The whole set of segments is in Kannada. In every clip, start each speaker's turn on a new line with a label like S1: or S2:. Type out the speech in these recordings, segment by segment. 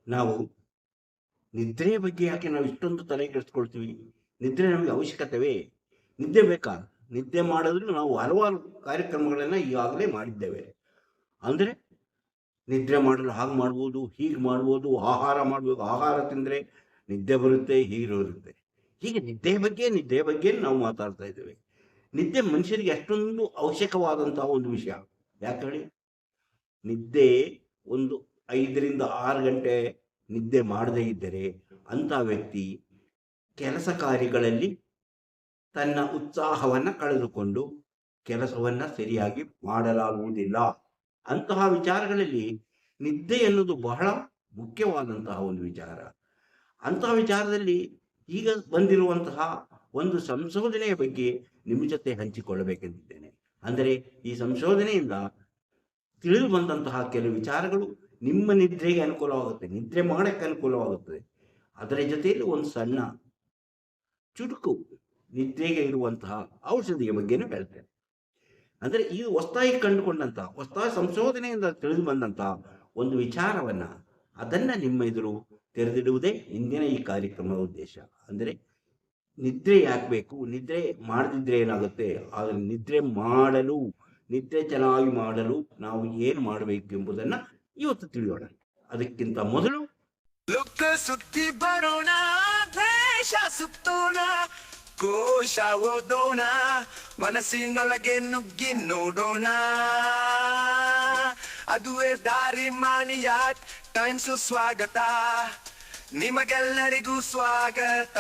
S1: ನಾವು ನಿದ್ರೆಯ ಬಗ್ಗೆ ಯಾಕೆ ನಾವು ಇಷ್ಟೊಂದು ತಲೆ ಕೆಡಿಸ್ಕೊಳ್ತೀವಿ? ನಿದ್ರೆ ನಮಗೆ ಅವಶ್ಯಕತೆವೇ? ನಿದ್ದೆ ಬೇಕಾ? ನಿದ್ದೆ ಮಾಡಿದ್ರೆ ನಾವು ಹಲವಾರು ಕಾರ್ಯಕ್ರಮಗಳನ್ನು ಈಗಾಗಲೇ ಮಾಡಿದ್ದೇವೆ. ಅಂದರೆ ನಿದ್ರೆ ಮಾಡಲು ಹಾಗೆ ಮಾಡ್ಬೋದು, ಹೀಗೆ ಮಾಡ್ಬೋದು, ಆಹಾರ ಮಾಡಬೇಕು, ಆಹಾರ ತಿಂದರೆ ನಿದ್ದೆ ಬರುತ್ತೆ, ಹೀಗೆ ಬರುತ್ತೆ. ಹೀಗೆ ನಿದ್ದೆ ಬಗ್ಗೆ ನಾವು ಮಾತಾಡ್ತಾ ಇದ್ದೇವೆ. ನಿದ್ದೆ ಮನುಷ್ಯರಿಗೆ ಅಷ್ಟೊಂದು ಅವಶ್ಯಕವಾದಂತಹ ಒಂದು ವಿಷಯ. ಯಾಕೆ ಹೇಳಿ? ನಿದ್ದೆ ಒಂದು 5ರಿಂದ 6 ಗಂಟೆ ನಿದ್ದೆ ಮಾಡದೇ ಇದ್ದರೆ ಅಂಥ ವ್ಯಕ್ತಿ ಕೆಲಸ ಕಾರ್ಯಗಳಲ್ಲಿ ತನ್ನ ಉತ್ಸಾಹವನ್ನು ಕಳೆದುಕೊಂಡು ಕೆಲಸವನ್ನು ಸರಿಯಾಗಿ ಮಾಡಲಾಗುವುದಿಲ್ಲ. ಅಂತಹ ವಿಚಾರಗಳಲ್ಲಿ ನಿದ್ದೆ ಎನ್ನುವುದು ಬಹಳ ಮುಖ್ಯವಾದಂತಹ ಒಂದು ವಿಚಾರ. ಅಂತಹ ವಿಚಾರದಲ್ಲಿ ಈಗ ಬಂದಿರುವಂತಹ ಒಂದು ಸಂಶೋಧನೆಯ ಬಗ್ಗೆ ನಿಮ್ಮ ಜೊತೆ ಹಂಚಿಕೊಳ್ಳಬೇಕೆಂದಿದ್ದೇನೆ. ಅಂದರೆ ಈ ಸಂಶೋಧನೆಯಿಂದ ತಿಳಿದು ಬಂದಂತಹ ಕೆಲವು ವಿಚಾರಗಳು ನಿಮ್ಮ ನಿದ್ರೆಗೆ ಅನುಕೂಲವಾಗುತ್ತೆ, ನಿದ್ರೆ ಮಾಡಕ್ಕೆ ಅನುಕೂಲವಾಗುತ್ತದೆ. ಅದರ ಜೊತೆಯಲ್ಲಿ ಒಂದು ಸಣ್ಣ ಚುಟುಕು ನಿದ್ರೆಗೆ ಇರುವಂತಹ ಔಷಧಿಯ ಬಗ್ಗೆನೂ ಹೇಳ್ತೇನೆ. ಅಂದರೆ ಈ ಹೊಸದಾಗಿ ಕಂಡುಕೊಂಡಂತಹ ಹೊಸ ಸಂಶೋಧನೆಯಿಂದ ತಿಳಿದು ಬಂದಂತಹ ಒಂದು ವಿಚಾರವನ್ನ ಅದನ್ನ ನಿಮ್ಮ ಎದುರು ತೆರೆದಿಡುವುದೇ ಇಂದಿನ ಈ ಕಾರ್ಯಕ್ರಮದ ಉದ್ದೇಶ. ಅಂದರೆ ನಿದ್ರೆ ಯಾಕೆ ಬೇಕು, ನಿದ್ರೆ ಮಾಡದಿದ್ರೆ ಏನಾಗುತ್ತೆ, ಆದರೆ ನಿದ್ರೆ ಚೆನ್ನಾಗಿ ಮಾಡಲು ನಾವು ಏನು ಮಾಡಬೇಕು ಎಂಬುದನ್ನ ಇವತ್ತು ತಿಳಿಯೋಣ. ಅದಕ್ಕಿಂತ ಮೊದಲು
S2: ಲೋಕ ಸುತ್ತಿ ಬರೋಣ, ದೇಶ ಸುತ್ತೋಣ, ಕೋಶ ಓದೋಣ, ಮನಸ್ಸಿನೊಳಗೆ ನುಗ್ಗಿ ನೋಡೋಣ. ಅದುವೇ ದಾರಿ ಮಾನಿಯ ಟೈಮ್ಸು. ಸ್ವಾಗತ ನಿಮಗೆಲ್ಲರಿಗೂ ಸ್ವಾಗತ.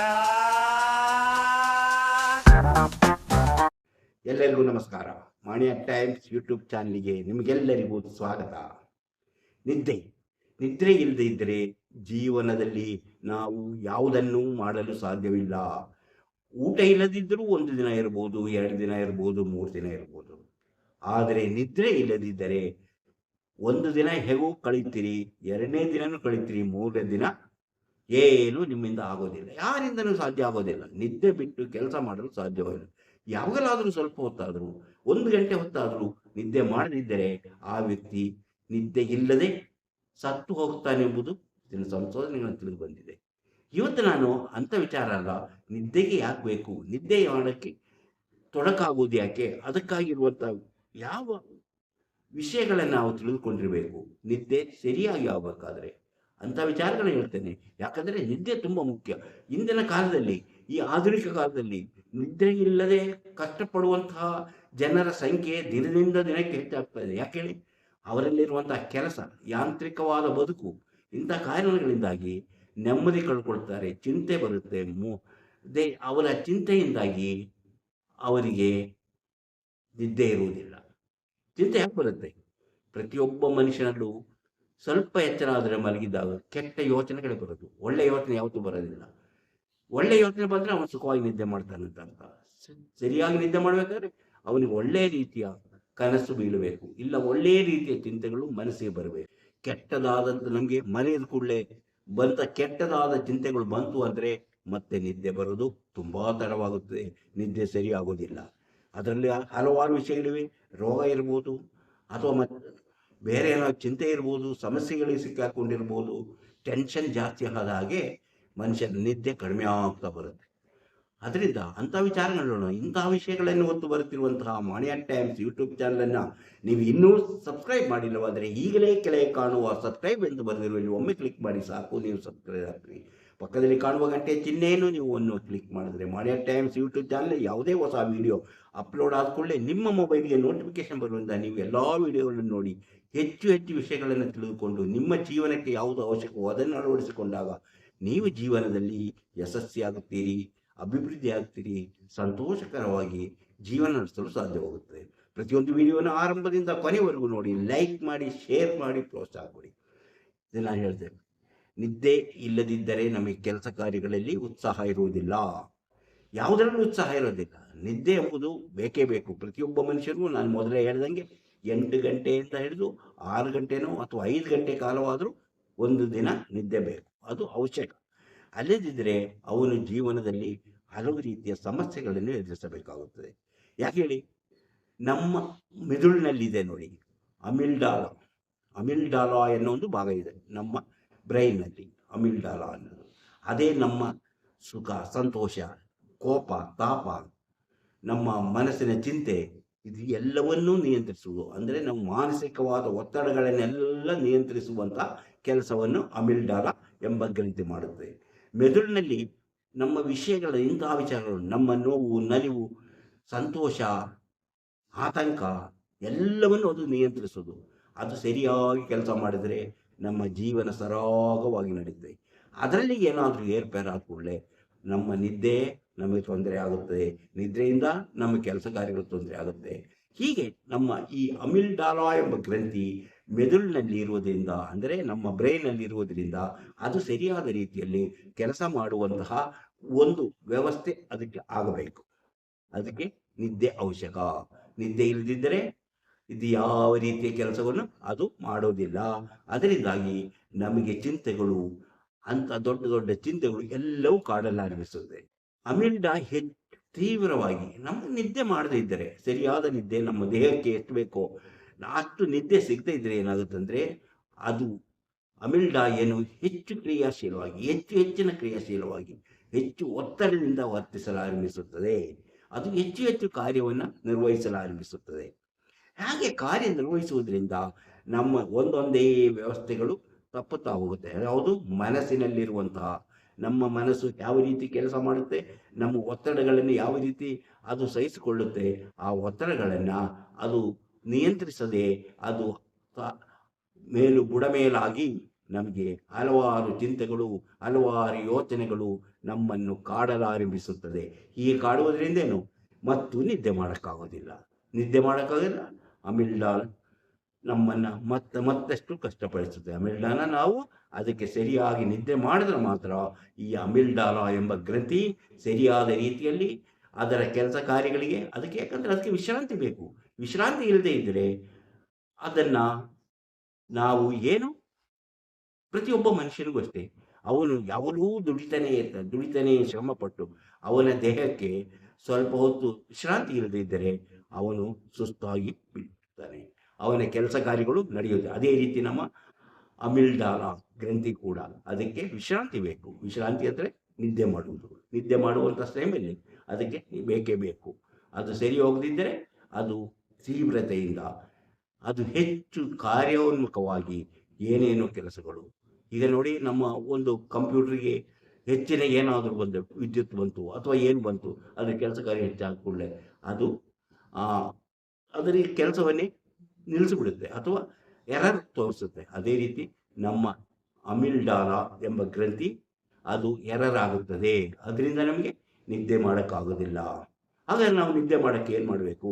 S1: ಎಲ್ಲರಿಗೂ ನಮಸ್ಕಾರ. ಮಾಣಿಯ ಟೈಮ್ಸ್ ಯೂಟ್ಯೂಬ್ ಚಾನಲ್ಗೆ ನಿಮಗೆಲ್ಲರಿಗೂ ಸ್ವಾಗತ. ನಿದ್ರೆ ಇಲ್ಲದೆ ಇದ್ದರೆ ಜೀವನದಲ್ಲಿ ನಾವು ಯಾವುದನ್ನು ಮಾಡಲು ಸಾಧ್ಯವಿಲ್ಲ. ಊಟ ಇಲ್ಲದಿದ್ದರೂ 1 ದಿನ ಇರ್ಬೋದು, 2 ದಿನ ಇರ್ಬೋದು, 3 ದಿನ ಇರ್ಬೋದು. ಆದರೆ ನಿದ್ರೆ ಇಲ್ಲದಿದ್ದರೆ 1 ದಿನ ಹೇಗೂ ಕಳೀತೀರಿ, 2ನೇ ದಿನನೂ ಕಳೀತೀರಿ, 3ನೇ ದಿನ ಏನು ನಿಮ್ಮಿಂದ ಆಗೋದಿಲ್ಲ, ಯಾರಿಂದನೂ ಸಾಧ್ಯ ಆಗೋದಿಲ್ಲ. ನಿದ್ದೆ ಬಿಟ್ಟು ಕೆಲಸ ಮಾಡಲು ಸಾಧ್ಯವಿಲ್ಲ. ಯಾವಾಗಲಾದರೂ ಸ್ವಲ್ಪ ಹೊತ್ತಾದರೂ, 1 ಗಂಟೆ ಹೊತ್ತಾದರೂ ನಿದ್ದೆ ಮಾಡದಿದ್ದರೆ ಆ ವ್ಯಕ್ತಿ ನಿದ್ದೆ ಇಲ್ಲದೆ ಸತ್ತು ಹೋಗ್ತಾನೆಂಬುದು ಇದನ್ನು ಸಂಶೋಧನೆಗಳನ್ನು ತಿಳಿದು ಬಂದಿದೆ. ಇವತ್ತು ನಾನು ಅಂಥ ವಿಚಾರ ಅಲ್ಲ, ನಿದ್ದೆಗೆ ಯಾಕೆ ಬೇಕು, ನಿದ್ದೆ ಮಾಡೋಕ್ಕೆ ತೊಡಕಾಗುವುದು ಯಾಕೆ, ಅದಕ್ಕಾಗಿರುವಂಥ ಯಾವ ವಿಷಯಗಳನ್ನು ನಾವು ತಿಳಿದುಕೊಂಡಿರಬೇಕು, ನಿದ್ದೆ ಸರಿಯಾಗಿ ಆಗಬೇಕಾದ್ರೆ ಅಂಥ ವಿಚಾರಗಳನ್ನ ಹೇಳ್ತೇನೆ. ಯಾಕಂದರೆ ನಿದ್ದೆ ತುಂಬ ಮುಖ್ಯ. ಇಂದಿನ ಕಾಲದಲ್ಲಿ, ಈ ಆಧುನಿಕ ಕಾಲದಲ್ಲಿ ನಿದ್ರೆ ಇಲ್ಲದೆ ಕಷ್ಟಪಡುವಂತಹ ಜನರ ಸಂಖ್ಯೆ ದಿನದಿಂದ ದಿನಕ್ಕೆ ಹೆಚ್ಚಾಗ್ತಾ ಇದೆ. ಯಾಕೆ ಹೇಳಿ? ಅವರಲ್ಲಿರುವಂತಹ ಕೆಲಸ, ಯಾಂತ್ರಿಕವಾದ ಬದುಕು, ಇಂಥ ಕಾರಣಗಳಿಂದಾಗಿ ನೆಮ್ಮದಿ ಕಳ್ಕೊಳ್ತಾರೆ, ಚಿಂತೆ ಬರುತ್ತೆ. ಅವರ ಚಿಂತೆಯಿಂದಾಗಿ ಅವರಿಗೆ ನಿದ್ದೆ ಇರುವುದಿಲ್ಲ. ಚಿಂತೆ ಯಾಕೆ ಬರುತ್ತೆ? ಪ್ರತಿಯೊಬ್ಬ ಮನುಷ್ಯನಲ್ಲೂ ಸ್ವಲ್ಪ ಎಚ್ಚರ ಆದರೆ ಮಲಗಿದಾಗ ಕೆಟ್ಟ ಯೋಚನೆಗಳೇ ಬರೋದು, ಒಳ್ಳೆಯ ಯೋಚನೆ ಯಾವತ್ತೂ ಬರೋದಿಲ್ಲ. ಒಳ್ಳೆಯ ಯೋಚನೆ ಬಂದರೆ ಅವನು ಸುಖವಾಗಿ ನಿದ್ದೆ ಮಾಡ್ತಾನಂತ ಅರ್ಥ. ಸರಿಯಾಗಿ ನಿದ್ದೆ ಮಾಡಬೇಕಾದ್ರೆ ಅವನಿಗೆ ಒಳ್ಳೆಯ ರೀತಿಯ ಕನಸು ಬೀಳಬೇಕು, ಇಲ್ಲ ಒಳ್ಳೆಯ ರೀತಿಯ ಚಿಂತೆಗಳು ಮನಸ್ಸಿಗೆ ಬರಬೇಕು. ಕೆಟ್ಟದಾದಂಥ ನಮಗೆ ಮನೆಯದ ಕೂಡಲೇ ಕೆಟ್ಟದಾದ ಚಿಂತೆಗಳು ಬಂತು ಅಂದರೆ ಮತ್ತೆ ನಿದ್ದೆ ಬರೋದು ತುಂಬಾ ತಡವಾಗುತ್ತದೆ, ನಿದ್ದೆ ಸರಿಯಾಗೋದಿಲ್ಲ. ಅದರಲ್ಲಿ ಹಲವಾರು ವಿಷಯಗಳಿವೆ. ರೋಗ ಇರ್ಬೋದು, ಅಥವಾ ಬೇರೆ ಏನಾದ್ರು ಚಿಂತೆ ಇರ್ಬೋದು, ಸಮಸ್ಯೆಗಳಿಗೆ ಸಿಕ್ಕಾಕೊಂಡಿರ್ಬೋದು. ಟೆನ್ಷನ್ ಜಾಸ್ತಿ ಆದ ಹಾಗೆ ಮನುಷ್ಯನ ನಿದ್ದೆ ಕಡಿಮೆ ಆಗ್ತಾ ಬರುತ್ತೆ. ಅದರಿಂದ ಅಂಥ ವಿಚಾರಗಳನ್ನ, ಇಂತಹ ವಿಷಯಗಳನ್ನು ಹೊತ್ತು ಬರುತ್ತಿರುವಂತಹ ಮಾಣಿಯ ಟೈಮ್ಸ್ ಯೂಟ್ಯೂಬ್ ಚಾನಲನ್ನು ನೀವು ಇನ್ನೂ ಸಬ್ಸ್ಕ್ರೈಬ್ ಮಾಡಿಲ್ಲವಾದರೆ ಈಗಲೇ ಕೆಳಗೆ ಕಾಣುವ ಸಬ್ಸ್ಕ್ರೈಬ್ ಎಂದು ಬರೆದಿರುವಲ್ಲಿ ಒಮ್ಮೆ ಕ್ಲಿಕ್ ಮಾಡಿ ಸಾಕು, ನೀವು ಸಬ್ಸ್ಕ್ರೈಬ್ ಆಗ್ತೀವಿ. ಪಕ್ಕದಲ್ಲಿ ಕಾಣುವ ಗಂಟೆ ಚಿಹ್ನೆಯನ್ನು ನೀವು ಒಂದು ಕ್ಲಿಕ್ ಮಾಡಿದ್ರೆ ಮಾಣಿಯ ಟೈಮ್ಸ್ ಯೂಟ್ಯೂಬ್ ಚಾನಲ್ ಯಾವುದೇ ಹೊಸ ವಿಡಿಯೋ ಅಪ್ಲೋಡ್ ಆದ ಕೂಡಲೇ ನಿಮ್ಮ ಮೊಬೈಲ್ಗೆ ನೋಟಿಫಿಕೇಶನ್ ಬರುವುದರಿಂದ ನೀವು ಎಲ್ಲ ವಿಡಿಯೋಗಳನ್ನು ನೋಡಿ ಹೆಚ್ಚು ವಿಷಯಗಳನ್ನು ತಿಳಿದುಕೊಂಡು ನಿಮ್ಮ ಜೀವನಕ್ಕೆ ಯಾವುದು ಅವಶ್ಯಕವೋ ಅದನ್ನು ಅಳವಡಿಸಿಕೊಂಡಾಗ ನೀವು ಜೀವನದಲ್ಲಿ ಯಶಸ್ವಿಯಾಗುತ್ತೀರಿ, ಅಭಿವೃದ್ಧಿ ಆಗ್ತೀರಿ, ಸಂತೋಷಕರವಾಗಿ ಜೀವನ ನಡೆಸಲು ಸಾಧ್ಯವಾಗುತ್ತದೆ. ಪ್ರತಿಯೊಂದು ವಿಡಿಯೋನ ಆರಂಭದಿಂದ ಕೊನೆವರೆಗೂ ನೋಡಿ, ಲೈಕ್ ಮಾಡಿ, ಶೇರ್ ಮಾಡಿ, ಪ್ರೋತ್ಸಾಹ ಕೊಡಿ. ಇದನ್ನು ನಾನು ಹೇಳ್ತೇನೆ. ನಿದ್ದೆ ಇಲ್ಲದಿದ್ದರೆ ನಮಗೆ ಕೆಲಸ ಕಾರ್ಯಗಳಲ್ಲಿ ಉತ್ಸಾಹ ಇರುವುದಿಲ್ಲ, ಯಾವುದರಲ್ಲೂ ಉತ್ಸಾಹ ಇರೋದಿಲ್ಲ. ನಿದ್ದೆ ಎಂಬುದು ಬೇಕೇ ಬೇಕು. ಪ್ರತಿಯೊಬ್ಬ ಮನುಷ್ಯರಿಗೂ ನಾನು ಮೊದಲೇ ಹೇಳ್ದಂಗೆ 8 ಗಂಟೆಯಿಂದ ಹಿಡಿದು 6 ಗಂಟೆನೋ ಅಥವಾ 5 ಗಂಟೆ ಕಾಲವಾದರೂ ಒಂದು ದಿನ ನಿದ್ದೆ ಬೇಕು, ಅದು ಅವಶ್ಯಕ. ಅಲ್ಲದಿದ್ದರೆ ಅವನು ಜೀವನದಲ್ಲಿ ಹಲವು ರೀತಿಯ ಸಮಸ್ಯೆಗಳನ್ನು ಎದುರಿಸಬೇಕಾಗುತ್ತದೆ. ಯಾಕೆ ಹೇಳಿ? ನಮ್ಮ ಮೆದುಳಿನಲ್ಲಿದೆ ನೋಡಿ, ಅಮಿಲ್ಡಾಲ ಎನ್ನೋ ಒಂದು ಭಾಗ ಇದೆ ನಮ್ಮ ಬ್ರೈನ್ನಲ್ಲಿ ಅಮಿಲ್ಡಾಲ ಅನ್ನೋದು. ಅದೇ ನಮ್ಮ ಸುಖ, ಸಂತೋಷ, ಕೋಪ, ತಾಪ, ನಮ್ಮ ಮನಸ್ಸಿನ ಚಿಂತೆ, ಇದು ಎಲ್ಲವನ್ನೂ ನಿಯಂತ್ರಿಸುವುದು. ಅಂದರೆ ನಮ್ಮ ಮಾನಸಿಕವಾದ ಒತ್ತಡಗಳನ್ನೆಲ್ಲ ನಿಯಂತ್ರಿಸುವಂಥ ಕೆಲಸವನ್ನು ಅಮಿಲ್ಡಾಲ ಎಂಬ ಗ್ರಂಥಿ ಮಾಡುತ್ತದೆ. ಮೆದುಳಿನಲ್ಲಿ ನಮ್ಮ ವಿಷಯಗಳ ಇಂತಹ ವಿಚಾರಗಳು, ನಮ್ಮ ನೋವು, ನಲಿವು, ಸಂತೋಷ, ಆತಂಕ ಎಲ್ಲವನ್ನು ಅದು ನಿಯಂತ್ರಿಸೋದು. ಅದು ಸರಿಯಾಗಿ ಕೆಲಸ ಮಾಡಿದರೆ ನಮ್ಮ ಜೀವನ ಸರಾಗವಾಗಿ ನಡೆಯುತ್ತೆ. ಅದರಲ್ಲಿ ಏನಾದರೂ ಏರ್ಪೇರಾದ ಕೂಡಲೇ ನಮ್ಮ ನಿದ್ದೆ ನಮಗೆ ತೊಂದರೆ ಆಗುತ್ತದೆ, ನಿದ್ರೆಯಿಂದ ನಮ್ಮ ಕೆಲಸ ಕಾರ್ಯಗಳು ತೊಂದರೆ ಆಗುತ್ತೆ. ಹೀಗೆ ನಮ್ಮ ಈ ಅಮಿಲ್ಡಾಲ ಎಂಬ ಗ್ರಂಥಿ ಮೆದುಳಿನಲ್ಲಿ ಇರುವುದರಿಂದ, ಅಂದರೆ ನಮ್ಮ ಬ್ರೈನಲ್ಲಿ ಇರುವುದರಿಂದ ಅದು ಸರಿಯಾದ ರೀತಿಯಲ್ಲಿ ಕೆಲಸ ಮಾಡುವಂತಹ ಒಂದು ವ್ಯವಸ್ಥೆ ಅದಕ್ಕೆ ಆಗಬೇಕು. ಅದಕ್ಕೆ ನಿದ್ದೆ ಅವಶ್ಯಕ. ನಿದ್ದೆ ಇಲ್ಲದಿದ್ದರೆ ಇದು ಯಾವ ರೀತಿಯ ಕೆಲಸವನ್ನು ಅದು ಮಾಡೋದಿಲ್ಲ. ಅದರಿಂದಾಗಿ ನಮಗೆ ಚಿಂತೆಗಳು, ಅಂತ ದೊಡ್ಡ ದೊಡ್ಡ ಚಿಂತೆಗಳು ಎಲ್ಲವೂ ಕಾಡಲಾರಂಭಿಸುತ್ತದೆ. ಅಮಿಲ್ಡ ಹೆಚ್ಚು ತೀವ್ರವಾಗಿ ನಮಗೆ ನಿದ್ದೆ ಮಾಡದೇ ಇದ್ದರೆ, ಸರಿಯಾದ ನಿದ್ದೆ ನಮ್ಮ ದೇಹಕ್ಕೆ ಎಷ್ಟು ಬೇಕೋ ಅಷ್ಟು ನಿದ್ದೆ ಸಿಗದೇ ಇದ್ದರೆ ಏನಾಗುತ್ತಂದರೆ, ಅದು ಅಮಿಲ್ಡ ಏನು ಹೆಚ್ಚು ಕ್ರಿಯಾಶೀಲವಾಗಿ, ಹೆಚ್ಚಿನ ಕ್ರಿಯಾಶೀಲವಾಗಿ, ಹೆಚ್ಚು ಒತ್ತಡದಿಂದ ವರ್ತಿಸಲಾರಂಭಿಸುತ್ತದೆ. ಅದು ಹೆಚ್ಚು ಕಾರ್ಯವನ್ನು ನಿರ್ವಹಿಸಲಾರಂಭಿಸುತ್ತದೆ. ಹಾಗೆ ಕಾರ್ಯ ನಿರ್ವಹಿಸುವುದರಿಂದ ನಮ್ಮ ಒಂದೊಂದೇ ವ್ಯವಸ್ಥೆಗಳು ತಪ್ಪುತ್ತಾ ಹೋಗುತ್ತೆ. ಯಾವುದು? ಮನಸ್ಸಿನಲ್ಲಿರುವಂತಹ, ನಮ್ಮ ಮನಸ್ಸು ಯಾವ ರೀತಿ ಕೆಲಸ ಮಾಡುತ್ತೆ, ನಮ್ಮ ಒತ್ತಡಗಳನ್ನು ಯಾವ ರೀತಿ ಅದು ಸಹಿಸಿಕೊಳ್ಳುತ್ತೆ, ಆ ಒತ್ತಡಗಳನ್ನು ಅದು ನಿಯಂತ್ರಿಸದೆ ಅದು ಬುಡಮೇಲಾಗಿ ನಮಗೆ ಹಲವಾರು ಚಿಂತೆಗಳು, ಹಲವಾರು ಯೋಚನೆಗಳು ನಮ್ಮನ್ನು ಕಾಡಲಾರಂಭಿಸುತ್ತದೆ. ಹೀಗೆ ಕಾಡುವುದರಿಂದೇನು ಮತ್ತು ನಿದ್ದೆ ಮಾಡೋಕ್ಕಾಗೋದಿಲ್ಲ. ಅಮಿಲ್ಡಾಲ್ ನಮ್ಮನ್ನು ಮತ್ತಷ್ಟು ಕಷ್ಟಪಡಿಸುತ್ತೆ. ಅಮಿಲ್ಡಾಲ ನಾವು ಅದಕ್ಕೆ ಸರಿಯಾಗಿ ನಿದ್ದೆ ಮಾಡಿದ್ರೆ ಮಾತ್ರ ಈ ಅಮಿಲ್ಡಾಲ ಎಂಬ ಗ್ರಂಥಿ ಸರಿಯಾದ ರೀತಿಯಲ್ಲಿ ಅದರ ಕೆಲಸ ಕಾರ್ಯಗಳಿಗೆ ಅದಕ್ಕೆ, ಯಾಕಂದರೆ ಅದಕ್ಕೆ ವಿಶ್ರಾಂತಿ ಬೇಕು. ವಿಶ್ರಾಂತಿ ಇಲ್ಲದೆ ಇದ್ದರೆ ಅದನ್ನು ನಾವು ಪ್ರತಿಯೊಬ್ಬ ಮನುಷ್ಯನಿಗೂ ಅಷ್ಟೇ, ಅವನು ಯಾವಾಗಲೂ ದುಡಿತಾನೆ ಶ್ರಮಪಟ್ಟು ಅವನ ದೇಹಕ್ಕೆ ಸ್ವಲ್ಪ ಹೊತ್ತು ವಿಶ್ರಾಂತಿ ಇಲ್ಲದೆ ಇದ್ದರೆ ಅವನು ಸುಸ್ತಾಗಿ ಬಿಡ್ತಾನೆ, ಅವನ ಕೆಲಸ ಕಾರ್ಯಗಳು ನಡೆಯುತ್ತೆ. ಅದೇ ರೀತಿ ನಮ್ಮ ಅಮಿಲ್ಡಾಲ ಗ್ರಂಥಿ ಕೂಡ ಅದಕ್ಕೆ ವಿಶ್ರಾಂತಿ ಬೇಕು. ವಿಶ್ರಾಂತಿ ಅಂದರೆ ನಿದ್ದೆ ಮಾಡುವಂಥ ಟೈಮಲ್ಲಿ ಅದಕ್ಕೆ ಬೇಕೇ ಬೇಕು. ಅದು ಸರಿ ಹೋಗದಿದ್ದರೆ ಅದು ತೀವ್ರತೆಯಿಂದ ಅದು ಹೆಚ್ಚು ಕಾರ್ಯೋನ್ಮುಖವಾಗಿ ಏನೇನೋ ಕೆಲಸಗಳು. ಈಗ ನೋಡಿ, ನಮ್ಮ ಒಂದು ಕಂಪ್ಯೂಟ್ರಿಗೆ ಹೆಚ್ಚಿನ ಏನಾದರೂ ವಿದ್ಯುತ್ ಬಂತು ಅಥವಾ ಏನು ಬಂತು, ಅದರ ಕೆಲಸ ಕಾರ್ಯ ಹೆಚ್ಚಾದ ಕೂಡಲೇ ಅದು ಅದರ ಕೆಲಸವನ್ನೇ ನಿಲ್ಲಿಸಿಬಿಡುತ್ತೆ ಅಥವಾ ಎರರ್ ತೋರಿಸುತ್ತೆ. ಅದೇ ರೀತಿ ನಮ್ಮ ಅಮಿಲ್ಡಾಲ ಎಂಬ ಗ್ರಂಥಿ ಅದು ಎರರ್ ಆಗುತ್ತದೆ. ಅದರಿಂದ ನಮಗೆ ನಿದ್ದೆ ಮಾಡೋಕ್ಕಾಗೋದಿಲ್ಲ. ಹಾಗಾದರೆ ನಾವು ನಿದ್ದೆ ಮಾಡೋಕ್ಕೆ ಏನು ಮಾಡಬೇಕು?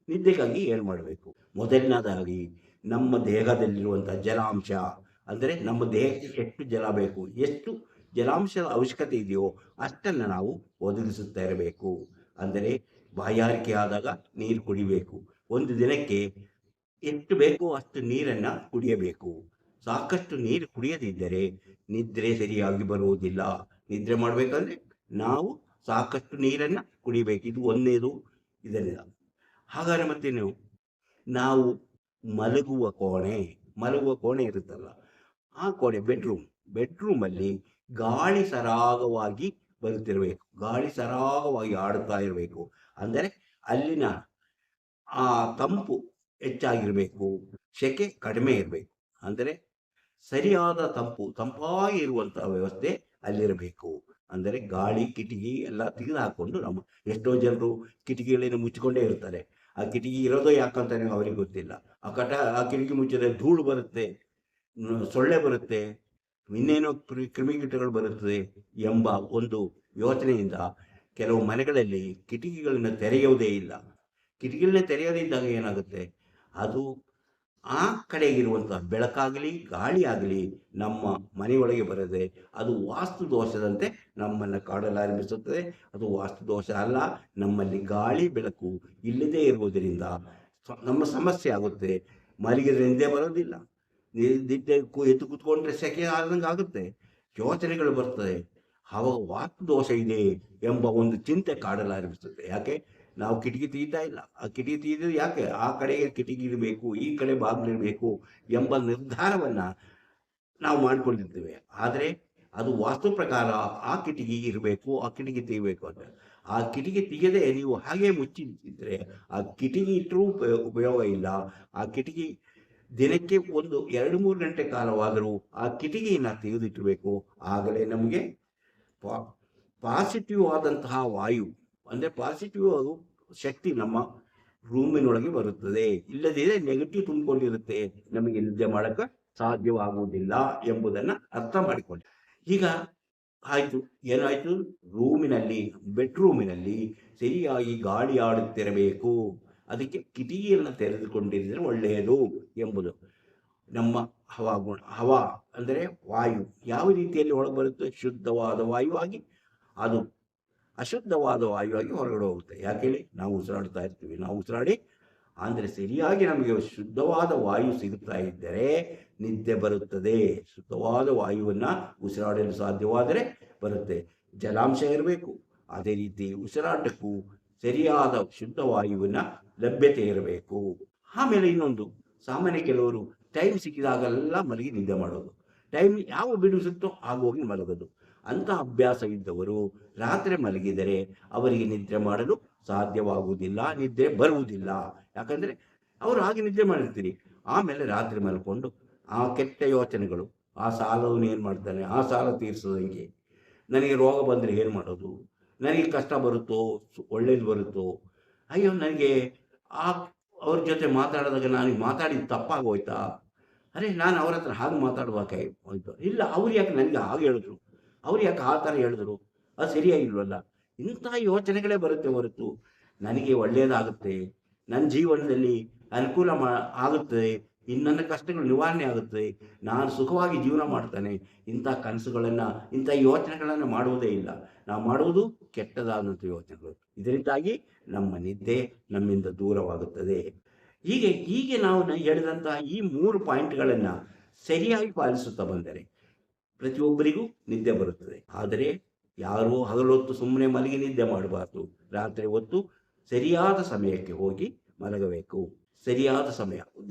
S1: ನಿದ್ದೆಗಾಗಿ ಏನು ಮಾಡಬೇಕು? ಮೊದಲನೇದಾಗಿ ನಮ್ಮ ದೇಹದಲ್ಲಿರುವಂಥ ಜಲಾಂಶ, ಅಂದರೆ ನಮ್ಮ ದೇಹಕ್ಕೆ ಎಷ್ಟು ಜಲ ಬೇಕು, ಎಷ್ಟು ಜಲಾಂಶದ ಅವಶ್ಯಕತೆ ಇದೆಯೋ ಅಷ್ಟನ್ನು ನಾವು ಒದಗಿಸುತ್ತಾ ಇರಬೇಕು. ಅಂದರೆ ಬಾಯಾರಿಕೆ ಆದಾಗ ನೀರು ಕುಡಿಬೇಕು. ಒಂದು ದಿನಕ್ಕೆ ಎಷ್ಟು ಬೇಕೋ ಅಷ್ಟು ನೀರನ್ನು ಕುಡಿಯಬೇಕು. ಸಾಕಷ್ಟು ನೀರು ಕುಡಿಯದಿದ್ದರೆ ನಿದ್ರೆ ಸರಿಯಾಗಿ ಬರುವುದಿಲ್ಲ. ನಿದ್ರೆ ಮಾಡಬೇಕಂದ್ರೆ ನಾವು ಸಾಕಷ್ಟು ನೀರನ್ನು ಕುಡಿಬೇಕು. ಇದು ಒಂದೇದು ಇದರಿಂದ. ಹಾಗಾದರೆ ಮತ್ತೆ ನಾವು ಮಲಗುವ ಕೋಣೆ ಇರುತ್ತಲ್ಲ, ಆ ಕೋಣೆ ಬೆಡ್ರೂಮಲ್ಲಿ ಗಾಳಿ ಸರಾಗವಾಗಿ ಬರುತ್ತಿರಬೇಕು, ಗಾಳಿ ಸರಾಗವಾಗಿ ಆಡುತ್ತಾ ಇರಬೇಕು. ಅಂದರೆ ಅಲ್ಲಿನ ಆ ತಂಪು ಹೆಚ್ಚಾಗಿರಬೇಕು, ಸೆಕೆ ಕಡಿಮೆ ಇರಬೇಕು. ಅಂದರೆ ಸರಿಯಾದ ತಂಪಾಗಿ ಇರುವಂಥ ವ್ಯವಸ್ಥೆ ಅಲ್ಲಿರಬೇಕು. ಅಂದರೆ ಗಾಳಿ, ಕಿಟಕಿ ಎಲ್ಲ ತೆಗೆದು ಹಾಕ್ಕೊಂಡು, ಎಷ್ಟೋ ಜನರು ಕಿಟಕಿಗಳನ್ನು ಮುಚ್ಚಿಕೊಂಡೇ ಇರ್ತಾರೆ. ಆ ಕಿಟಕಿ ಇರೋದೋ ಯಾಕಂತಾನೆ ಅವರಿಗೆ ಗೊತ್ತಿಲ್ಲ. ಆ ಕಿಟಕಿ ಮುಚ್ಚಿದ್ರೆ ಧೂಳು ಬರುತ್ತೆ, ಸೊಳ್ಳೆ ಬರುತ್ತೆ, ಇನ್ನೇನೋ ಕ್ರಿಮಿಕೀಟಗಳು ಬರುತ್ತದೆ ಎಂಬ ಒಂದು ಯೋಚನೆಯಿಂದ ಕೆಲವು ಮನೆಗಳಲ್ಲಿ ಕಿಟಕಿಗಳನ್ನು ತೆರೆಯುವುದೇ ಇಲ್ಲ. ಕಿಟಕಿಗಳನ್ನ ತೆರೆಯೋದಿದ್ದಾಗ ಏನಾಗುತ್ತೆ, ಅದು ಆ ಕಡೆಗಿರುವಂಥ ಬೆಳಕಾಗಲಿ ಗಾಳಿ ಆಗಲಿ ನಮ್ಮ ಮನೆಯೊಳಗೆ ಬರದೆ ಅದು ವಾಸ್ತು ದೋಷದಂತೆ ನಮ್ಮನ್ನು ಕಾಡಲಾರಂಭಿಸುತ್ತದೆ. ಅದು ವಾಸ್ತು ದೋಷ ಅಲ್ಲ, ನಮ್ಮಲ್ಲಿ ಗಾಳಿ ಬೆಳಕು ಇಲ್ಲದೇ ಇರುವುದರಿಂದ ನಮ್ಮ ಸಮಸ್ಯೆ ಆಗುತ್ತೆ. ಮಲಗಿದ್ರೆ ನಿದ್ದೆ ಬರೋದಿಲ್ಲ, ನಿದ್ದೆ ಎದ್ದು ಕೂತ್ಕೊಂಡ್ರೆ ಸೆಕೆ ಆದಂಗೆ ಆಗುತ್ತೆ, ಯೋಚನೆಗಳು ಬರ್ತದೆ. ಆವಾಗ ವಾಸ್ತು ದೋಷ ಇದೆ ಎಂಬ ಒಂದು ಚಿಂತೆ ಕಾಡಲಾರಂಭಿಸುತ್ತೆ. ಯಾಕೆ? ನಾವು ಕಿಟಕಿ ತೆಗಿತಾ ಇಲ್ಲ. ಆ ಕಿಟಕಿ ತೆಗೆದ್ರೆ ಯಾಕೆ? ಆ ಕಡೆಗೆ ಕಿಟಕಿ ಇರಬೇಕು, ಈ ಕಡೆ ಬಾಗಿಲಿರಬೇಕು ಎಂಬ ನಿರ್ಧಾರವನ್ನು ನಾವು ಮಾಡ್ಕೊಂಡಿರ್ತೇವೆ. ಆದರೆ ಅದು ವಾಸ್ತು ಪ್ರಕಾರ ಆ ಕಿಟಕಿ ಇರಬೇಕು, ಆ ಕಿಟಕಿ ತೆಗಿಬೇಕು ಅಂತ. ಆ ಕಿಟಕಿ ತೆಗೆದೇ ನೀವು ಹಾಗೆ ಮುಚ್ಚಿದ್ರೆ ಆ ಕಿಟಕಿ ಇಟ್ಟರೂ ಉಪಯೋಗ ಇಲ್ಲ. ಆ ಕಿಟಕಿ ದಿನಕ್ಕೆ ಒಂದು 2-3 ಗಂಟೆ ಕಾಲವಾದರೂ ಆ ಕಿಟಕಿಯನ್ನು ತೆಗೆದಿಟ್ಟಬೇಕು. ಆಗಲೇ ನಮಗೆ ಪಾಸಿಟಿವ್ ಆದಂತಹ ವಾಯು, ಅಂದರೆ ಪಾಸಿಟಿವ್ ಶಕ್ತಿ ನಮ್ಮ ರೂಮಿನೊಳಗೆ ಬರುತ್ತದೆ. ಇಲ್ಲದಿದ್ದರೆ ನೆಗೆಟಿವ್ ತುಂಬಿಕೊಂಡಿರುತ್ತೆ, ನಮಗೆ ನಿದ್ದೆ ಮಾಡೋಕ್ಕೆ ಸಾಧ್ಯವಾಗುವುದಿಲ್ಲ ಎಂಬುದನ್ನು ಅರ್ಥ ಮಾಡಿಕೊಳ್ಳಿ. ಈಗ ಆಯಿತು, ಏನಾಯಿತು, ಬೆಡ್ರೂಮಿನಲ್ಲಿ ಸರಿಯಾಗಿ ಗಾಳಿ ಆಡುತ್ತಿರಬೇಕು. ಅದಕ್ಕೆ ಕಿಟಕಿಯನ್ನು ತೆರೆದುಕೊಂಡಿದ್ದರೆ ಒಳ್ಳೆಯದು ಎಂಬುದು ನಮ್ಮ ಹವಾ ಅಂದರೆ ವಾಯು ಯಾವ ರೀತಿಯಲ್ಲಿ ಒಳಗೆ ಬರುತ್ತೆ, ಶುದ್ಧವಾದ ವಾಯುವಾಗಿ, ಅದು ಅಶುದ್ಧವಾದ ವಾಯುವಾಗಿ ಹೊರಗಡೆ ಹೋಗುತ್ತೆ. ಯಾಕೆ ಹೇಳಿ, ನಾವು ಉಸಿರಾಡ್ತಾ ಇರ್ತೀವಿ. ನಾವು ಉಸಿರಾಡಿ ಅಂದರೆ ಸರಿಯಾಗಿ ನಮಗೆ ಶುದ್ಧವಾದ ವಾಯು ಸಿಗುತ್ತಾ ಇದ್ದರೆ ನಿದ್ದೆ ಬರುತ್ತದೆ. ಶುದ್ಧವಾದ ವಾಯುವನ್ನು ಉಸಿರಾಡಲು ಸಾಧ್ಯವಾದರೆ ಬರುತ್ತೆ. ಜಲಾಂಶ ಇರಬೇಕು, ಅದೇ ರೀತಿ ಉಸಿರಾಟಕ್ಕೂ ಸರಿಯಾದ ಶುದ್ಧ ವಾಯುವಿನ ಲಭ್ಯತೆ ಇರಬೇಕು. ಆಮೇಲೆ ಇನ್ನೊಂದು, ಸಾಮಾನ್ಯ ಕೆಲವರು ಟೈಮ್ ಸಿಕ್ಕಿದಾಗೆಲ್ಲ ಮಲಗಿ ನಿದ್ದೆ ಮಾಡೋದು, ಟೈಮ್ ಯಾವ ಬಿಡಿಸುತ್ತೋ ಆಗೋಗಿ ಮಲಗೋದು. ಅಂಥ ಅಭ್ಯಾಸ ಇದ್ದವರು ರಾತ್ರಿ ಮಲಗಿದರೆ ಅವರಿಗೆ ನಿದ್ರೆ ಮಾಡಲು ಸಾಧ್ಯವಾಗುವುದಿಲ್ಲ, ನಿದ್ರೆ ಬರುವುದಿಲ್ಲ. ಯಾಕಂದರೆ ಅವರು ಹಾಗೆ ನಿದ್ರೆ ಮಾಡಿರ್ತೀರಿ, ಆಮೇಲೆ ರಾತ್ರಿ ಮಲ್ಕೊಂಡು ಆ ಕೆಟ್ಟ ಯೋಚನೆಗಳು, ಆ ಸಾಲವನ್ನು ಏನು ಮಾಡ್ತಾನೆ, ಆ ಸಾಲ ತೀರಿಸೋದು ಹೆಂಗೆ, ನನಗೆ ರೋಗ ಬಂದರೆ ಏನು ಮಾಡೋದು, ನನಗೆ ಕಷ್ಟ ಬರುತ್ತೋ ಒಳ್ಳೇದು ಬರುತ್ತೋ, ಅಯ್ಯೋ ನನಗೆ ಅವ್ರ ಜೊತೆ ಮಾತಾಡಿದಾಗ ನನಗೆ ಮಾತಾಡಿದ ತಪ್ಪಾಗೋಯ್ತಾ, ಅರೆ ನಾನು ಅವ್ರ ಹತ್ರ ಹಾಗೆ ಮಾತಾಡುವಾಗೋಯ್ತು, ಇಲ್ಲ ಅವ್ರು ಯಾಕೆ ನನಗೆ ಹಾಗೆ ಹೇಳಿದ್ರು, ಅವ್ರು ಯಾಕೆ ಆ ಥರ ಹೇಳಿದ್ರು, ಅದು ಸರಿಯಾಗಿಲ್ವಲ್ಲ, ಇಂಥ ಯೋಚನೆಗಳೇ ಬರುತ್ತೆ ಹೊರತು ನನಗೆ ಒಳ್ಳೆಯದಾಗುತ್ತೆ, ನನ್ನ ಜೀವನದಲ್ಲಿ ಅನುಕೂಲ ಆಗುತ್ತದೆ, ನನ್ನ ಕಷ್ಟಗಳು ನಿವಾರಣೆ ಆಗುತ್ತೆ, ನಾನು ಸುಖವಾಗಿ ಜೀವನ ಮಾಡ್ತಾನೆ, ಇಂಥ ಕನಸುಗಳನ್ನು, ಇಂಥ ಯೋಚನೆಗಳನ್ನು ಮಾಡುವುದೇ ಇಲ್ಲ. ನಾವು ಮಾಡುವುದು ಕೆಟ್ಟದಾದಂಥ ಯೋಚನೆಗಳು. ಇದರಿಂದಾಗಿ ನಮ್ಮ ನಿದ್ದೆ ನಮ್ಮಿಂದ ದೂರವಾಗುತ್ತದೆ. ಹೀಗೆ ನಾವು ಹೇಳಿದಂತಹ ಈ 3 ಪಾಯಿಂಟ್ಗಳನ್ನು ಸರಿಯಾಗಿ ಪಾಲಿಸುತ್ತಾ ಬಂದರೆ ಪ್ರತಿಯೊಬ್ಬರಿಗೂ ನಿದ್ದೆ ಬರುತ್ತದೆ. ಆದರೆ ಯಾರೂ ಹಗಲೊತ್ತು ಸುಮ್ಮನೆ ಮಲಗಿ ನಿದ್ದೆ ಮಾಡಬಾರ್ದು. ರಾತ್ರಿ ಹೊತ್ತು ಸರಿಯಾದ ಸಮಯಕ್ಕೆ ಹೋಗಿ ಮಲಗಬೇಕು. ಸರಿಯಾದ ಸಮಯ,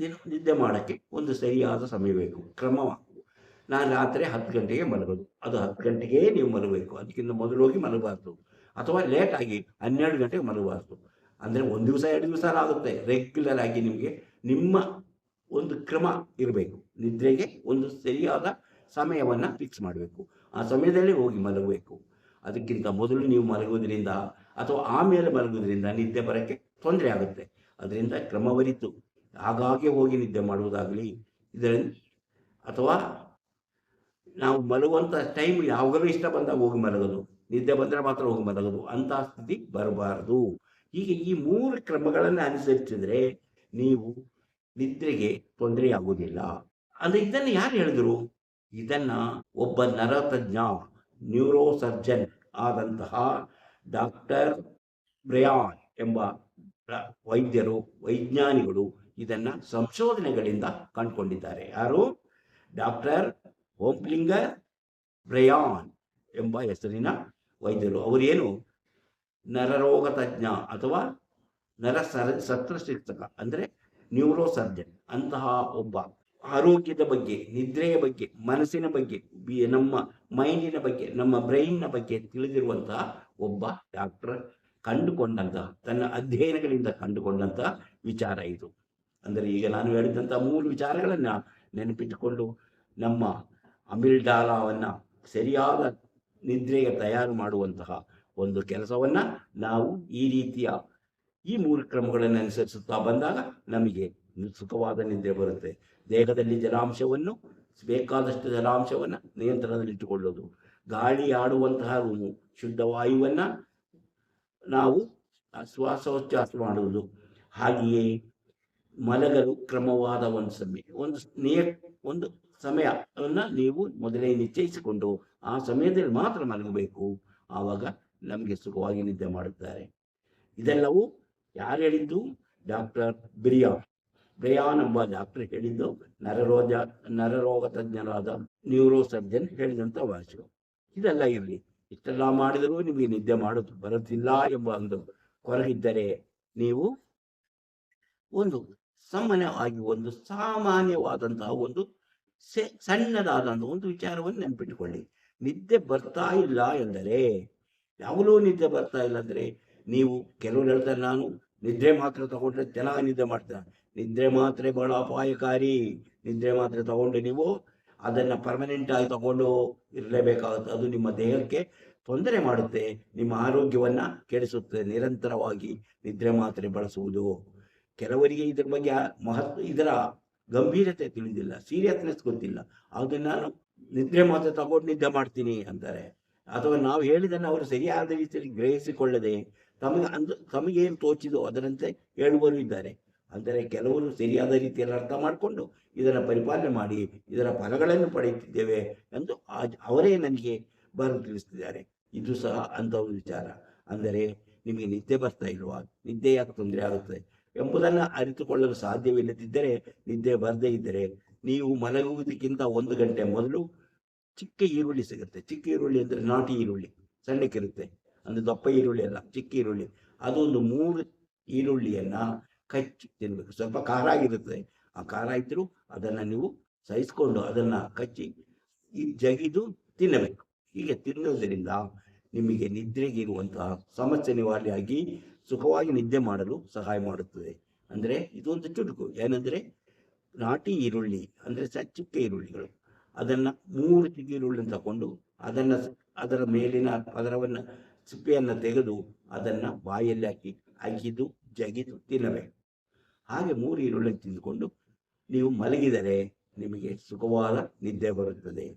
S1: ನಿದ್ದೆ ಮಾಡೋಕ್ಕೆ ಒಂದು ಸರಿಯಾದ ಸಮಯ ಬೇಕು, ಕ್ರಮವಾಗಿ. ನಾನು ರಾತ್ರಿ 10 ಗಂಟೆಗೆ ಮಲಗೋದು, ಅದು 10 ಗಂಟೆಗೆ ನೀವು ಮಲಗಬೇಕು, ಅದಕ್ಕಿಂತ ಮೊದಲು ಹೋಗಿ ಮಲಗಬಾರ್ದು. ಅಥವಾ ಲೇಟಾಗಿ 12 ಗಂಟೆಗೆ ಮಲಗಬಾರ್ದು. ಅಂದರೆ 1 ದಿವಸ 2 ದಿವಸ ಆಗುತ್ತೆ. ರೆಗ್ಯುಲರ್ ಆಗಿ ನಿಮಗೆ ನಿಮ್ಮ ಒಂದು ಕ್ರಮ ಇರಬೇಕು. ನಿದ್ರೆಗೆ ಒಂದು ಸರಿಯಾದ ಸಮಯವನ್ನು ಫಿಕ್ಸ್ ಮಾಡಬೇಕು, ಆ ಸಮಯದಲ್ಲಿ ಹೋಗಿ ಮಲಗಬೇಕು. ಅದಕ್ಕಿಂತ ಮೊದಲು ನೀವು ಮಲಗುವುದರಿಂದ ಅಥವಾ ಆಮೇಲೆ ಮಲಗುವುದರಿಂದ ನಿದ್ದೆ ಬರೋಕ್ಕೆ ತೊಂದರೆ ಆಗುತ್ತೆ. ಅದರಿಂದ ಕ್ರಮವರಿತು ಆಗಾಗ್ಗೆ ಹೋಗಿ ನಿದ್ದೆ ಮಾಡುವುದಾಗಲಿ, ಇದರಿಂದ ಅಥವಾ ನಾವು ಮಲಗುವಂಥ ಟೈಮ್ ಯಾವಾಗಲೂ ಇಷ್ಟ ಬಂದಾಗ ಹೋಗಿ ಮಲಗೋದು, ನಿದ್ದೆ ಬಂದರೆ ಮಾತ್ರ ಹೋಗಿ ಮಲಗೋದು, ಅಂಥ ಸ್ಥಿತಿ ಬರಬಾರದು. ಹೀಗೆ ಈ 3 ಕ್ರಮಗಳನ್ನು ಅನುಸರಿಸಿದರೆ ನೀವು ನಿದ್ರೆಗೆ ತೊಂದರೆಯಾಗುವುದಿಲ್ಲ. ಅಂದರೆ ಇದನ್ನು ಯಾರು ಹೇಳಿದರು? ಇದನ್ನು ಒಬ್ಬ ನರತಜ್ಞ, ನ್ಯೂರೋ ಸರ್ಜನ್ ಆದಂತಹ ಡಾಕ್ಟರ್ ಬ್ರಯಾನ್ ಎಂಬ ವೈದ್ಯರು, ವೈಜ್ಞಾನಿಗಳು ಇದನ್ನು ಸಂಶೋಧನೆಗಳಿಂದ ಕಂಡುಕೊಂಡಿದ್ದಾರೆ. ಯಾರು? ಡಾಕ್ಟರ್ ಓಪ್ಲಿಂಗರ್ ಬ್ರಯಾನ್ ಎಂಬ ಹೆಸರಿನ ವೈದ್ಯರು. ಅವರೇನು ನರರೋಗ ತಜ್ಞ ಅಥವಾ ಶಸ್ತ್ರಚಿಕಿತ್ಸಕ, ಅಂದರೆ ನ್ಯೂರೋ ಸರ್ಜನ್. ಅಂತಹ ಒಬ್ಬ ಆರೋಗ್ಯದ ಬಗ್ಗೆ, ನಿದ್ರೆಯ ಬಗ್ಗೆ, ಮನಸ್ಸಿನ ಬಗ್ಗೆ, ನಮ್ಮ ಮೈಂಡಿನ ಬಗ್ಗೆ, ನಮ್ಮ ಬ್ರೈನ್ನ ಬಗ್ಗೆ ತಿಳಿದಿರುವಂತಹ ಒಬ್ಬ ಡಾಕ್ಟರ್ ಕಂಡುಕೊಂಡಂತಹ, ತನ್ನ ಅಧ್ಯಯನಗಳಿಂದ ಕಂಡುಕೊಂಡಂತಹ ವಿಚಾರ ಇದು. ಅಂದರೆ ಈಗ ನಾನು ಹೇಳಿದಂಥ 3 ವಿಚಾರಗಳನ್ನು ನೆನಪಿಟ್ಟುಕೊಂಡು ನಮ್ಮ ಅಮಿಲ್ಡಾಲಾವನ್ನು ಸರಿಯಾದ ನಿದ್ರೆಗೆ ತಯಾರು ಮಾಡುವಂತಹ ಒಂದು ಕೆಲಸವನ್ನು ನಾವು ಈ ರೀತಿಯ ಈ 3 ಕ್ರಮಗಳನ್ನು ಅನುಸರಿಸುತ್ತಾ ಬಂದಾಗ ನಮಗೆ ಸುಖವಾದ ನಿದ್ರೆ ಬರುತ್ತೆ. ದೇಹದಲ್ಲಿ ಜಲಾಂಶವನ್ನು, ಬೇಕಾದಷ್ಟು ಜಲಾಂಶವನ್ನು ನಿಯಂತ್ರಣದಲ್ಲಿಟ್ಟುಕೊಳ್ಳೋದು, ಗಾಳಿ ಆಡುವಂತಹ ರೂಮು, ಶುದ್ಧ ವಾಯುವನ್ನು ನಾವು ಶ್ವಾಸೋಚ್ಛ್ವಾಸ ಮಾಡುವುದು, ಹಾಗೆಯೇ ಮಲಗಲು ಕ್ರಮವಾದ ಒಂದು ಸಮಯವನ್ನು ನೀವು ಮೊದಲೇ ನಿಶ್ಚಯಿಸಿಕೊಂಡು ಆ ಸಮಯದಲ್ಲಿ ಮಾತ್ರ ಮಲಗಬೇಕು. ಆವಾಗ ನಮಗೆ ಸುಖವಾಗಿ ನಿದ್ದೆ ಮಾಡುತ್ತಾರೆ. ಇದೆಲ್ಲವೂ ಯಾರು ಹೇಳಿದ್ದು? ಡಾಕ್ಟರ್ ಬ್ರಯಾನ್ ಎಂಬ ಡಾಕ್ಟರ್ ಹೇಳಿದ್ದು, ನರರೋಗ ತಜ್ಞರಾದ ನ್ಯೂರೋ ಸರ್ಜನ್ ಹೇಳಿದಂಥ ಭಾಷೆ. ಇದೆಲ್ಲ ಇರಲಿ, ಇಷ್ಟೆಲ್ಲ ಮಾಡಿದರೂ ನಿಮಗೆ ನಿದ್ದೆ ಮಾಡೋದು ಬರುತ್ತಿಲ್ಲ ಎಂಬ ಒಂದು ಕೊರಗಿದ್ದರೆ ನೀವು ಒಂದು ಸಾಮಾನ್ಯವಾದಂತಹ ಒಂದು ಸಣ್ಣದಾದ ಒಂದು ವಿಚಾರವನ್ನು ನೆನಪಿಟ್ಟುಕೊಳ್ಳಿ. ನಿದ್ದೆ ಬರ್ತಾ ಇಲ್ಲ ಎಂದರೆ, ಯಾವಾಗಲೂ ನಿದ್ದೆ ಬರ್ತಾ ಇಲ್ಲ ಅಂದರೆ, ನೀವು ಕೆಲವರು ಹೇಳ್ತಾರೆ ನಾನು ನಿದ್ರೆ ಮಾತ್ರೆ ತಗೊಂಡ್ರೆ ಚೆನ್ನಾಗಿ ನಿದ್ದೆ ಮಾಡ್ತೇನೆ. ನಿದ್ರೆ ಮಾತ್ರೆ ಬಹಳ ಅಪಾಯಕಾರಿ. ನಿದ್ರೆ ಮಾತ್ರೆ ತಗೊಂಡು ನೀವು ಅದನ್ನು ಪರ್ಮನೆಂಟ್ ಆಗಿ ತಗೊಂಡು ಇರಲೇಬೇಕಾಗುತ್ತೆ. ಅದು ನಿಮ್ಮ ದೇಹಕ್ಕೆ ತೊಂದರೆ ಮಾಡುತ್ತೆ, ನಿಮ್ಮ ಆರೋಗ್ಯವನ್ನು ಕೆಡಿಸುತ್ತೆ. ನಿರಂತರವಾಗಿ ನಿದ್ರೆ ಮಾತ್ರೆ ಬಳಸುವುದು, ಕೆಲವರಿಗೆ ಇದರ ಬಗ್ಗೆ ಇದರ ಗಂಭೀರತೆ ತಿಳಿದಿಲ್ಲ, ಸೀರಿಯಸ್ನೆಸ್ ಗೊತ್ತಿಲ್ಲ. ಅದನ್ನು ನಾನು ನಿದ್ರೆ ಮಾತ್ರೆ ತಗೊಂಡು ನಿದ್ದೆ ಮಾಡ್ತೀನಿ ಅಂತಾರೆ. ಅಥವಾ ನಾವು ಹೇಳಿದ್ದನ್ನು ಅವರು ಸರಿಯಾದ ರೀತಿಯಲ್ಲಿ ಗ್ರಹಿಸಿಕೊಳ್ಳದೆ ತಮಗೇನು ತೋಚಿದೋ ಅದರಂತೆ ಹೇಳುವವರು ಇದ್ದಾರೆ. ಅಂದರೆ ಕೆಲವರು ಸರಿಯಾದ ರೀತಿಯಲ್ಲಿ ಅರ್ಥ ಮಾಡಿಕೊಂಡು ಇದನ್ನು ಪರಿಪಾಲನೆ ಮಾಡಿ ಇದರ ಫಲಗಳನ್ನು ಪಡೆಯುತ್ತಿದ್ದೇವೆ ಎಂದು ಅವರೇ ನನಗೆ ಬರೆದು ತಿಳಿಸ್ತಿದ್ದಾರೆ. ಇದು ಸಹ ಅಂಥ ಒಂದು ವಿಚಾರ. ಅಂದರೆ ನಿಮಗೆ ನಿದ್ದೆ ಬರ್ತಾ ಇಲ್ವಾ, ನಿದ್ದೆ ಯಾಕೆ ತೊಂದರೆ ಆಗುತ್ತದೆ ಎಂಬುದನ್ನು ಅರಿತುಕೊಳ್ಳಲು ಸಾಧ್ಯವಿಲ್ಲದಿದ್ದರೆ, ನಿದ್ದೆ ಬರದೇ ಇದ್ದರೆ ನೀವು ಮಲಗುವುದಕ್ಕಿಂತ 1 ಗಂಟೆ ಮೊದಲು ಚಿಕ್ಕ ಈರುಳ್ಳಿ ಸಿಗುತ್ತೆ. ಚಿಕ್ಕ ಈರುಳ್ಳಿ ಅಂದರೆ ನಾಟಿ ಈರುಳ್ಳಿ, ಸಣ್ಣಕ್ಕಿರುತ್ತೆ. ಅಂದರೆ ದಪ್ಪ ಈರುಳ್ಳಿ ಅಲ್ಲ, ಚಿಕ್ಕ ಈರುಳ್ಳಿ. ಅದೊಂದು 3 ಈರುಳ್ಳಿಯನ್ನು ಕಚ್ಚಿ ತಿನ್ನಬೇಕು. ಸ್ವಲ್ಪ ಖಾರ ಆಗಿರುತ್ತೆ, ಆ ಖಾರ ಇದ್ದರೂ ಅದನ್ನು ನೀವು ಸಹಿಸ್ಕೊಂಡು ಅದನ್ನು ಕಚ್ಚಿ ಜಗಿದು ತಿನ್ನಬೇಕು. ಹೀಗೆ ತಿನ್ನುವುದರಿಂದ ನಿಮಗೆ ನಿದ್ರೆಗೆ ಇರುವಂತಹ ಸಮಸ್ಯೆ ನಿವಾರಣೆಯಾಗಿ ಸುಖವಾಗಿ ನಿದ್ದೆ ಮಾಡಲು ಸಹಾಯ ಮಾಡುತ್ತದೆ. ಅಂದರೆ ಇದೊಂದು ಚುಟುಕು ಏನೆಂದರೆ, ನಾಟಿ ಈರುಳ್ಳಿ ಅಂದರೆ ಚಿಕ್ಕ ಈರುಳ್ಳಿಗಳು, ಅದನ್ನು 3 ಚಿಕ್ಕ ಈರುಳ್ಳಿಯನ್ನು ತಗೊಂಡು ಅದರ ಮೇಲಿನ ಪದರವನ್ನು ಸಿಪ್ಪೆಯನ್ನು ತೆಗೆದು ಅದನ್ನು ಬಾಯಲ್ಲಿ ಹಾಕಿ ಅಗಿದು ಜಗಿದು ತಿನ್ನಬೇಕು. ಹಾಗೆ 3 ಈರುಳ್ಳಿ ತಿಂದುಕೊಂಡು ನೀವು ಮಲಗಿದರೆ ನಿಮಗೆ ಸುಖವಾದ ನಿದ್ದೆ ಬರುತ್ತದೆ.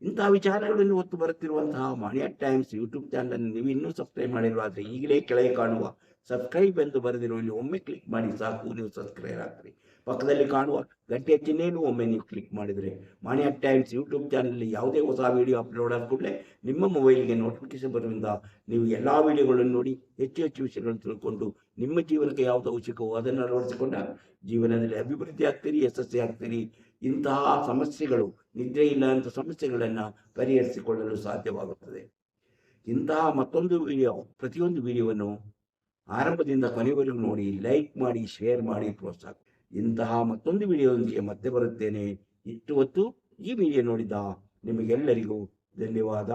S1: ಇಂತಹ ವಿಚಾರಗಳನ್ನು ಹೊತ್ತು ಬರುತ್ತಿರುವಂತಹ ಮಾಣಿಯಾ ಟೈಮ್ಸ್ ಯೂಟ್ಯೂಬ್ ಚಾನಲನ್ನು ನೀವು ಇನ್ನೂ ಸಬ್ಸ್ಕ್ರೈಬ್ ಮಾಡಿರುವಾದರೆ ಈಗಲೇ ಕೆಳಗೆ ಕಾಣುವ ಸಬ್ಸ್ಕ್ರೈಬ್ ಎಂದು ಬರೆದಿರುವ ಇಲ್ಲಿ ಒಮ್ಮೆ ಕ್ಲಿಕ್ ಮಾಡಿ ಸಾಕು, ನೀವು ಸಬ್ಸ್ಕ್ರೈಬ್ ಆಗ್ತೀರಿ. ಪಕ್ಕದಲ್ಲಿ ಕಾಣುವ ಗಂಟೆಯ ಚಿಹ್ನೆಯನ್ನು ಒಮ್ಮೆ ನೀವು ಕ್ಲಿಕ್ ಮಾಡಿದರೆ ಮಾಣಿಯಾ ಟೈಮ್ಸ್ ಯೂಟ್ಯೂಬ್ ಚಾನಲಲ್ಲಿ ಯಾವುದೇ ಹೊಸ ವಿಡಿಯೋ ಅಪ್ಲೋಡ್ ಆದ ಕೂಡಲೇ ನಿಮ್ಮ ಮೊಬೈಲ್ಗೆ ನೋಟಿಫಿಕೇಶನ್ ಬರುವುದರಿಂದ ನೀವು ಎಲ್ಲ ವಿಡಿಯೋಗಳನ್ನು ನೋಡಿ ಹೆಚ್ಚು ಹೆಚ್ಚು ವಿಷಯಗಳನ್ನು ತಿಳ್ಕೊಂಡು ನಿಮ್ಮ ಜೀವನಕ್ಕೆ ಯಾವುದು ಅವಶ್ಯಕವೋ ಅದನ್ನು ಅಳವಡಿಸಿಕೊಂಡ ಜೀವನದಲ್ಲಿ ಅಭಿವೃದ್ಧಿ ಆಗ್ತೀರಿ, ಯಶಸ್ವಿ ಆಗ್ತೀರಿ. ಇಂತಹ ಸಮಸ್ಯೆಗಳು, ನಿದ್ರೆ ಇಲ್ಲ ಅಂತ ಸಮಸ್ಯೆಗಳನ್ನು ಪರಿಹರಿಸಿಕೊಳ್ಳಲು ಸಾಧ್ಯವಾಗುತ್ತದೆ. ಇಂತಹ ಮತ್ತೊಂದು ವಿಡಿಯೋ, ಪ್ರತಿಯೊಂದು ವಿಡಿಯೋವನ್ನು ಆರಂಭದಿಂದ ಕೊನೆವರೆಗೂ ನೋಡಿ, ಲೈಕ್ ಮಾಡಿ, ಶೇರ್ ಮಾಡಿ, ಪ್ರೋತ್ಸಾಹ. ಇಂತಹ ಮತ್ತೊಂದು ವಿಡಿಯೋದೊಂದಿಗೆ ಮತ್ತೆ ಬರುತ್ತೇನೆ. ಇಷ್ಟು ಹೊತ್ತು ಈ ವಿಡಿಯೋ ನೋಡಿದ ನಿಮಗೆಲ್ಲರಿಗೂ ಧನ್ಯವಾದ.